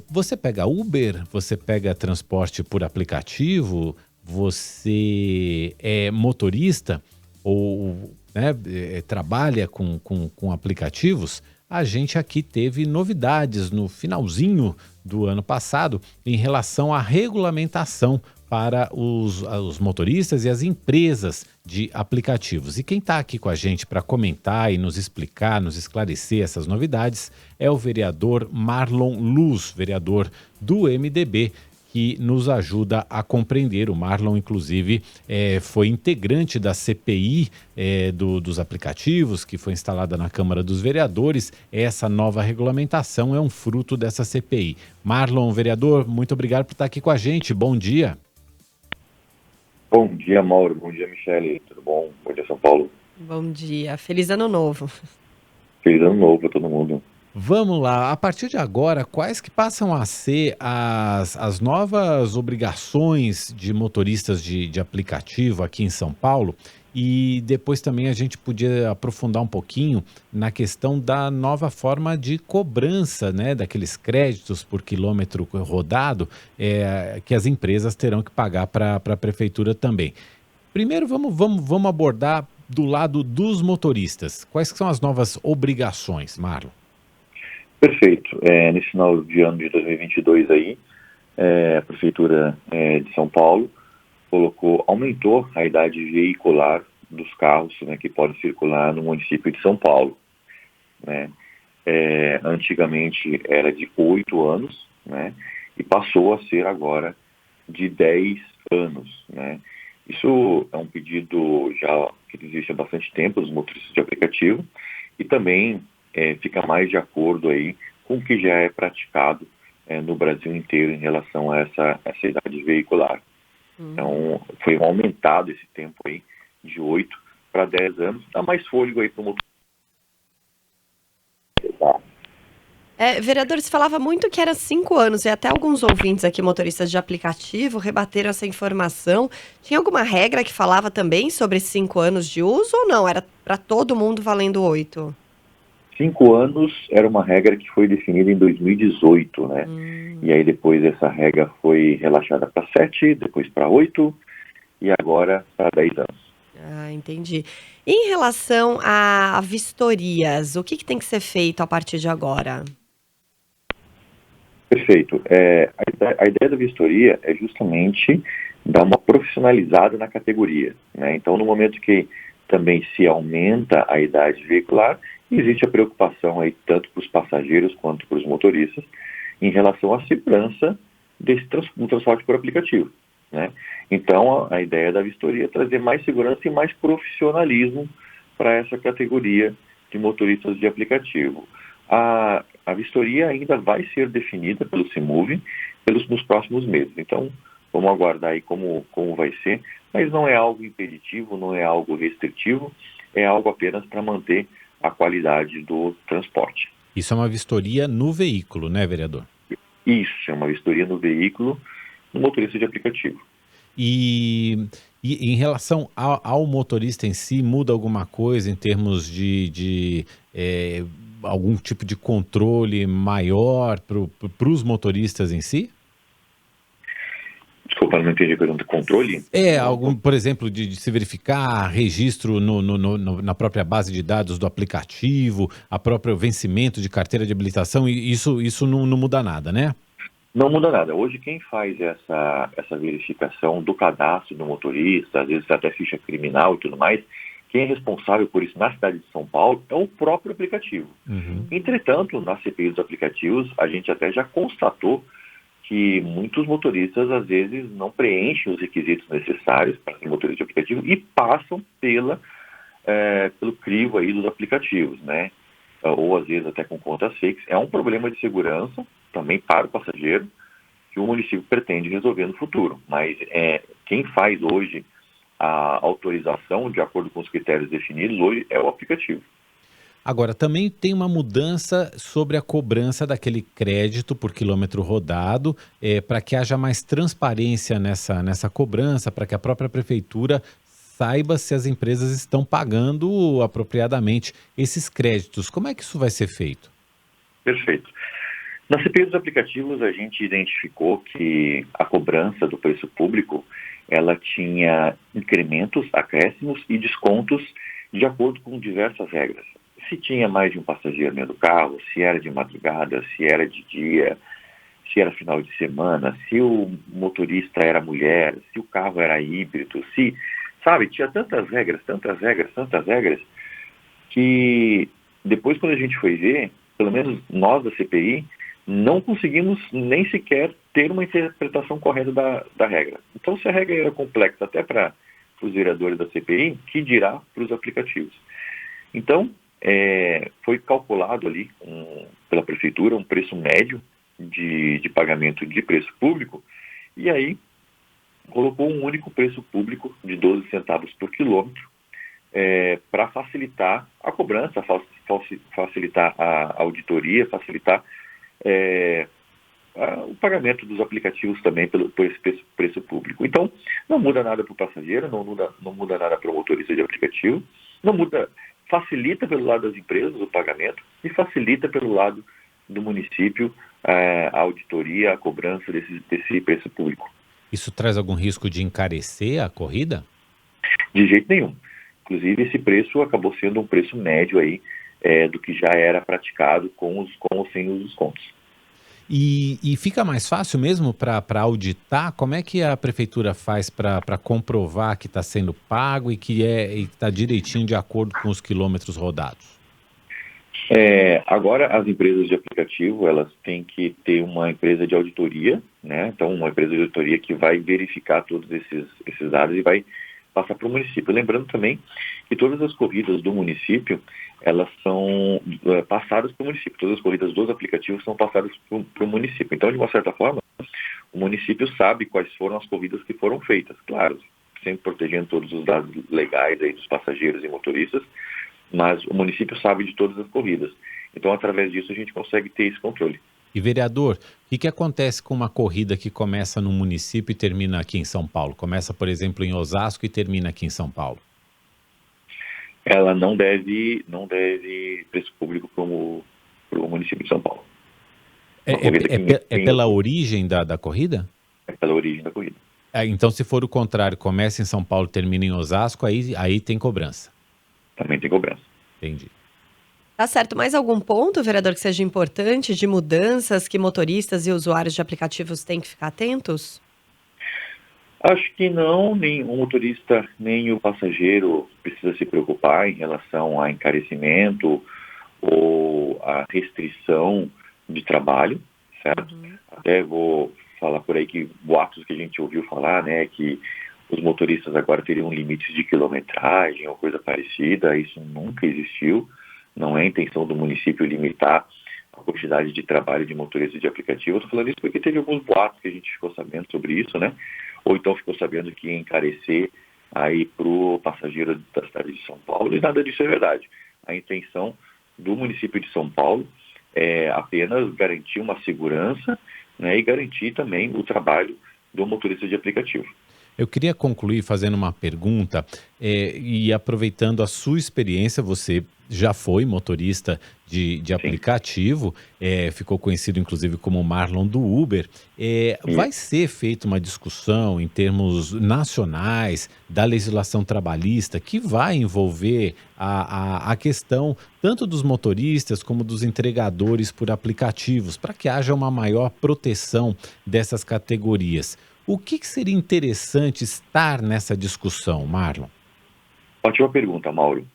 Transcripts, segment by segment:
Você pega Uber, você pega transporte por aplicativo, você é motorista ou né, trabalha com aplicativos? A gente aqui teve novidades no finalzinho do ano passado em relação à regulamentação para os motoristas e as empresas de aplicativos. E quem está aqui com a gente para comentar e nos explicar, nos esclarecer essas novidades é o vereador Marlon Luz, vereador do MDB, que nos ajuda a compreender. O Marlon, inclusive, foi integrante da CPI dos aplicativos, que foi instalada na Câmara dos Vereadores. Essa nova regulamentação é um fruto dessa CPI. Marlon, vereador, muito obrigado por estar aqui com a gente. Bom dia. Bom dia, Mauro. Bom dia, Michele. Tudo bom? Bom dia, São Paulo. Bom dia. Feliz Ano Novo. Feliz Ano Novo para todo mundo. Vamos lá, a partir de agora, quais que passam a ser as novas obrigações de motoristas de aplicativo aqui em São Paulo? E depois também a gente podia aprofundar um pouquinho na questão da nova forma de cobrança, né, daqueles créditos por quilômetro rodado que as empresas terão que pagar para a prefeitura também. Primeiro, vamos abordar do lado dos motoristas. Quais que são as novas obrigações, Marlon? Perfeito. Nesse final de ano de 2022 aí, a Prefeitura de São Paulo aumentou a idade veicular dos carros, né, que podem circular no município de São Paulo. Né? Antigamente era de 8 anos, né, e passou a ser agora de 10 anos. Né? Isso é um pedido já que existe há bastante tempo dos motoristas de aplicativo e também fica mais de acordo aí com o que já é praticado no Brasil inteiro em relação a essa idade veicular. Então, foi aumentado esse tempo aí de 8 para 10 anos, dá mais fôlego aí para o motorista. Vereador, você falava muito que era 5 anos, e até alguns ouvintes aqui, motoristas de aplicativo, rebateram essa informação. Tinha alguma regra que falava também sobre 5 anos de uso ou não? Era para todo mundo valendo 8? 5 anos era uma regra que foi definida em 2018, né? E aí depois essa regra foi relaxada para 7, depois para 8 e agora para 10 anos. Ah, entendi. E em relação a vistorias, o que tem que ser feito a partir de agora? Perfeito. A ideia da vistoria é justamente dar uma profissionalizada na categoria, né? Então, no momento que também se aumenta a idade veicular, existe a preocupação aí tanto para os passageiros quanto para os motoristas em relação à segurança do transporte por aplicativo, né? Então, a ideia da vistoria é trazer mais segurança e mais profissionalismo para essa categoria de motoristas de aplicativo. A vistoria ainda vai ser definida pelo CEMUV nos próximos meses. Então, vamos aguardar aí como vai ser, mas não é algo impeditivo, não é algo restritivo, é algo apenas para manter a qualidade do transporte. Isso é uma vistoria no veículo, né, vereador? Isso, é uma vistoria no veículo, no motorista de aplicativo. E em relação ao motorista em si, muda alguma coisa em termos de algum tipo de controle maior para os motoristas em si? Desculpa, não entendi a pergunta. Controle? Por exemplo, de se verificar registro na própria base de dados do aplicativo, a próprio vencimento de carteira de habilitação, e isso não muda nada, né? Não muda nada. Hoje quem faz essa verificação do cadastro do motorista, às vezes até ficha criminal e tudo mais, quem é responsável por isso na cidade de São Paulo é o próprio aplicativo. Entretanto, na CPI dos aplicativos, a gente até já constatou que muitos motoristas, às vezes, não preenchem os requisitos necessários para ser motorista de aplicativo e passam pelo crivo aí dos aplicativos, né? Ou, às vezes, até com contas fakes. É um problema de segurança, também para o passageiro, que o município pretende resolver no futuro. Mas quem faz hoje a autorização, de acordo com os critérios definidos, hoje é o aplicativo. Agora, também tem uma mudança sobre a cobrança daquele crédito por quilômetro rodado, para que haja mais transparência nessa cobrança, para que a própria prefeitura saiba se as empresas estão pagando apropriadamente esses créditos. Como é que isso vai ser feito? Perfeito. Na CPI dos aplicativos, a gente identificou que a cobrança do preço público, ela tinha incrementos, acréscimos e descontos de acordo com diversas regras. Se tinha mais de um passageiro dentro do carro, se era de madrugada, se era de dia, se era final de semana, se o motorista era mulher, se o carro era híbrido, se, sabe, tinha tantas regras, que depois quando a gente foi ver, pelo menos nós da CPI, não conseguimos nem sequer ter uma interpretação correta da regra. Então, se a regra era complexa até para os vereadores da CPI, que dirá para os aplicativos? Então, foi calculado ali pela prefeitura um preço médio de pagamento de preço público, e aí colocou um único preço público de 12 centavos por quilômetro para facilitar a cobrança, facilitar a auditoria, facilitar o pagamento dos aplicativos também por esse preço público. Então, não muda nada para o passageiro, não muda nada para o motorista de aplicativo, facilita pelo lado das empresas o pagamento e facilita pelo lado do município a auditoria, a cobrança desse preço público. Isso traz algum risco de encarecer a corrida? De jeito nenhum. Inclusive, esse preço acabou sendo um preço médio aí do que já era praticado com ou sem os descontos. E fica mais fácil mesmo para auditar? Como é que a prefeitura faz para comprovar que está sendo pago e que está direitinho de acordo com os quilômetros rodados? Agora, as empresas de aplicativo, elas têm que ter uma empresa de auditoria, né? Então, uma empresa de auditoria que vai verificar todos esses dados e vai passar para o município. Lembrando também que todas as corridas do município, elas são passadas para o município. Todas as corridas dos aplicativos são passadas para o município. Então, de uma certa forma, o município sabe quais foram as corridas que foram feitas. Claro, sempre protegendo todos os dados legais aí dos passageiros e motoristas, mas o município sabe de todas as corridas. Então, através disso, a gente consegue ter esse controle. E, vereador, o que acontece com uma corrida que começa no município e termina aqui em São Paulo? Começa, por exemplo, em Osasco e termina aqui em São Paulo? Ela não deve preço público para o município de São Paulo. Pela origem da corrida? É pela origem da corrida. Então, se for o contrário, começa em São Paulo e termina em Osasco, aí tem cobrança. Também tem cobrança. Entendi. Tá certo. Mais algum ponto, vereador, que seja importante de mudanças que motoristas e usuários de aplicativos têm que ficar atentos? Acho que não, nem o motorista, nem o passageiro precisa se preocupar em relação a encarecimento ou a restrição de trabalho, certo? Até vou falar por aí que boatos que a gente ouviu falar, né, que os motoristas agora teriam limites de quilometragem ou coisa parecida. Isso nunca existiu. Não é a intenção do município limitar a quantidade de trabalho de motoristas de aplicativo. Eu estou falando isso porque teve alguns boatos que a gente ficou sabendo sobre isso, né? Ou então ficou sabendo que ia encarecer aí para o passageiro da cidade de São Paulo, e nada disso é verdade. A intenção do município de São Paulo é apenas garantir uma segurança, né, e garantir também o trabalho do motorista de aplicativo. Eu queria concluir fazendo uma pergunta e aproveitando a sua experiência, você já foi motorista de aplicativo, ficou conhecido inclusive como Marlon do Uber. Vai ser feita uma discussão em termos nacionais da legislação trabalhista que vai envolver a questão tanto dos motoristas como dos entregadores por aplicativos, para que haja uma maior proteção dessas categorias. O que seria interessante estar nessa discussão, Marlon? Ótima pergunta, Mauro.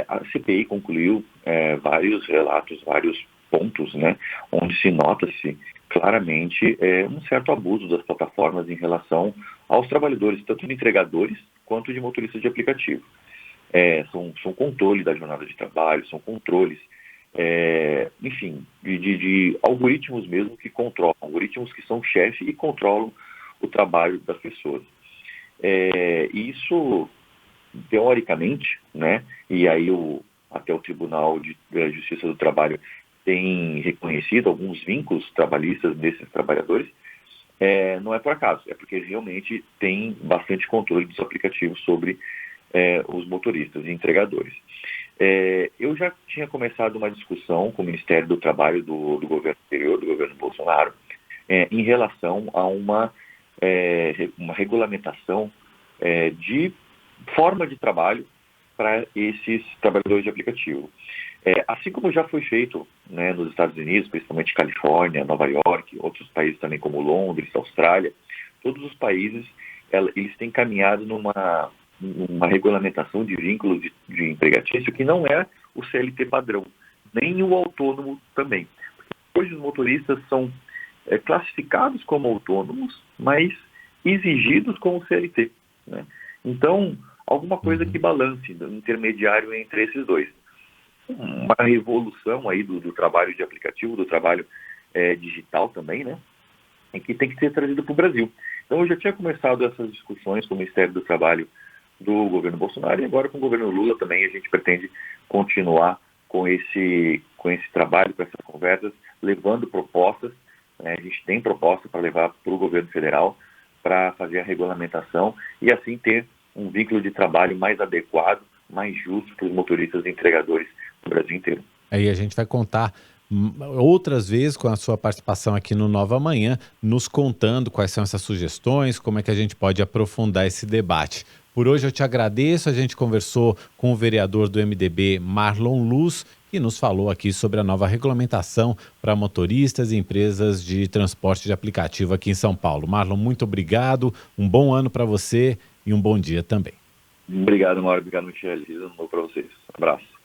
A CPI concluiu vários relatos, vários pontos, né, onde se nota-se claramente um certo abuso das plataformas em relação aos trabalhadores, tanto de entregadores quanto de motoristas de aplicativo. São controle da jornada de trabalho, são controles, enfim, de algoritmos mesmo que controlam, algoritmos que são chefe e controlam o trabalho das pessoas. Isso, teoricamente, né, e aí até o Tribunal de Justiça do Trabalho tem reconhecido alguns vínculos trabalhistas desses trabalhadores, não é por acaso, é porque realmente tem bastante controle dos aplicativos sobre os motoristas e entregadores. Eu já tinha começado uma discussão com o Ministério do Trabalho do governo anterior, do governo Bolsonaro, em relação a uma regulamentação de forma de trabalho para esses trabalhadores de aplicativo. Assim como já foi feito, né, nos Estados Unidos, principalmente Califórnia, Nova York, outros países também como Londres, Austrália, todos os países eles têm caminhado numa regulamentação de vínculo de empregatício que não é o CLT padrão, nem o autônomo também. Hoje os motoristas são classificados como autônomos, mas exigidos como CLT, né? Então, alguma coisa que balance, intermediário entre esses dois. Uma revolução aí do trabalho de aplicativo, do trabalho digital também, né? E que tem que ser trazido para o Brasil. Então, eu já tinha começado essas discussões com o Ministério do Trabalho do governo Bolsonaro e agora com o governo Lula também a gente pretende continuar com esse trabalho, com essas conversas, levando propostas. A gente tem proposta para levar para o governo federal para fazer a regulamentação e assim ter um vínculo de trabalho mais adequado, mais justo para os motoristas e entregadores do Brasil inteiro. Aí a gente vai contar outras vezes com a sua participação aqui no Nova Manhã, nos contando quais são essas sugestões, como é que a gente pode aprofundar esse debate. Por hoje eu te agradeço, a gente conversou com o vereador do MDB, Marlon Luz, que nos falou aqui sobre a nova regulamentação para motoristas e empresas de transporte de aplicativo aqui em São Paulo. Marlon, muito obrigado, um bom ano para você e um bom dia também. Obrigado, Mauro. Obrigado, Michele. Um bom para vocês. Um abraço.